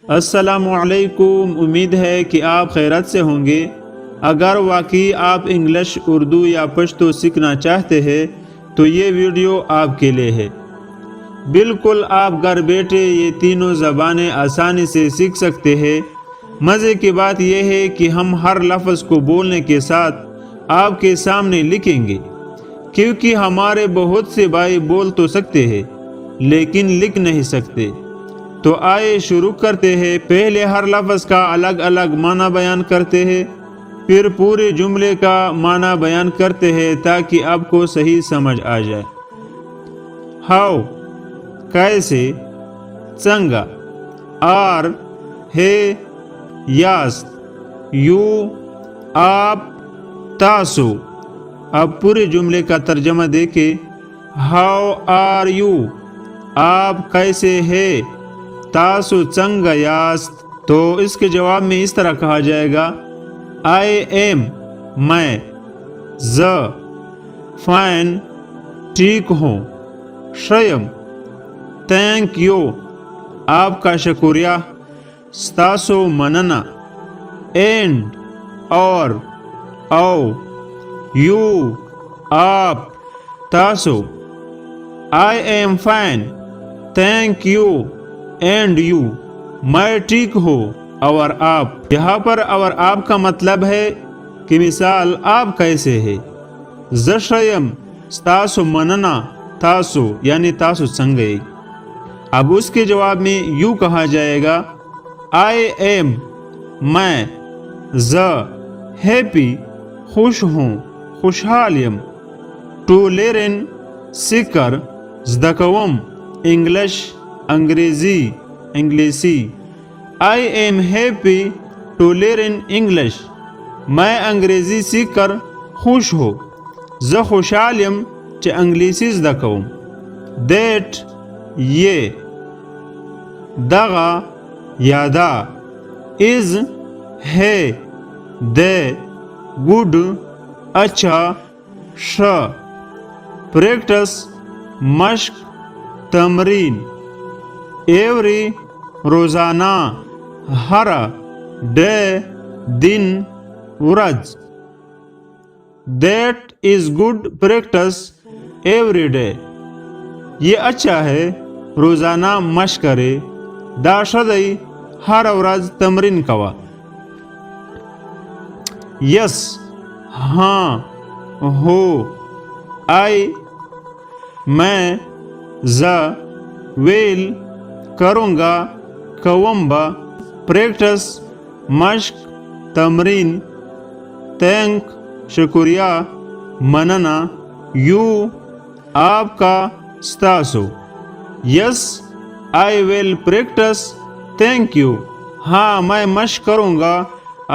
السلام علیکم، امید ہے کہ آپ خیرت سے ہوں گے۔ اگر واقعی آپ انگلش، اردو یا پشتو سیکھنا چاہتے ہیں تو یہ ویڈیو آپ کے لیے ہے۔ بالکل آپ گھر بیٹھے یہ تینوں زبانیں آسانی سے سیکھ سکتے ہیں۔ مزے کی بات یہ ہے کہ ہم ہر لفظ کو بولنے کے ساتھ آپ کے سامنے لکھیں گے، کیونکہ ہمارے بہت سے بھائی بول تو سکتے ہیں لیکن لکھ نہیں سکتے۔ تو آئے شروع کرتے ہیں۔ پہلے ہر لفظ کا الگ الگ معنی بیان کرتے ہیں، پھر پورے جملے کا معنی بیان کرتے ہیں تاکہ آپ کو صحیح سمجھ آ جائے۔ ہاؤ کیسے، چنگا، آر ہے، یاست، یو آپ، تاسو۔ اب پورے جملے کا ترجمہ دیکھیں۔ ہاؤ آر یو، آپ کیسے ہیں؟ تاسو چنگا یاست۔ تو اس کے جواب میں اس طرح کہا جائے گا، آئی ایم میں، فائن ٹھیک ہوں، شیم تھینک یو آپ کا شکریہ، ستاسو مننا، اینڈ اور، او، یو آپ، تاسو، I am fine thank you and you میں ٹھیک ہوں، اور آپ۔ یہاں پر اور آپ کا مطلب ہے کہ مثال آپ کیسے ہیں، شیم ستاسو مننا، تاسو یعنی تاسو چنگے۔ اب اس کے جواب میں یو کہا جائے گا، آئی ایم میں، ہیپی خوش ہوں، خوشحالیم، ٹو لیرن سیکر، زدکوم انگلش انگریزی انگلیسی، I am happy to learn English میں انگریزی سیکھ کر خوش ہوں، خوشحالیم چہ انگلیسی زدکوم، دیٹ یہ، دغا یا دا، از ہے، دے گڈ اچھا، پریکٹس مشق تمرین، ایوری روزانہ، ہر ڈے دن ورځ، that is good practice every day, یہ اچھا ہے روزانہ مشق کرے، دا شدئی ہر ورځ تمرین کوا۔ یس ہاں، ہو، آئی میں، ویل کروں گا، کومبا پریکٹس مشق تمرین، تھینک شکریہ، مننا یو آپ کا، ستاسو yes I will practice thank you ہاں میں مشق کروں گا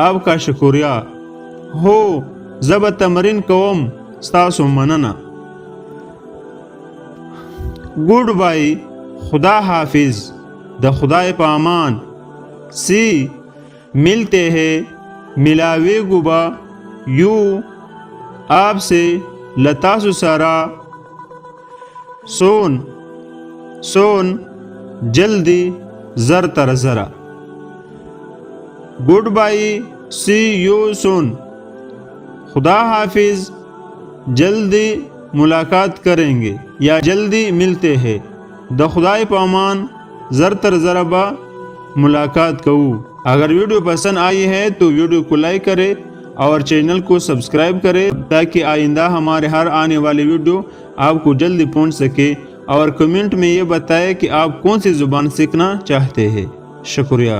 آپ کا شکریہ، ہو زب تمرین کوم ستاسو مننا۔ گڈ بائی خدا حافظ، دا خدای پامان، سی ملتے ہیں، ملاوی گبا، یو آپ سے، لتاسو سارا، سون جلدی، زر تر ذرا۔ Goodbye see you soon, خدا حافظ، جلدی ملاقات کریں گے یا جلدی ملتے ہیں، دا خدای پامان، زر تر ذرا ملاقات کرو۔ اگر ویڈیو پسند آئی ہے تو ویڈیو کو لائک کرے اور چینل کو سبسکرائب کرے تاکہ آئندہ ہمارے ہر آنے والی ویڈیو آپ کو جلدی پہنچ سکے، اور کمنٹ میں یہ بتائے کہ آپ کون سی زبان سیکھنا چاہتے ہیں۔ شکریہ۔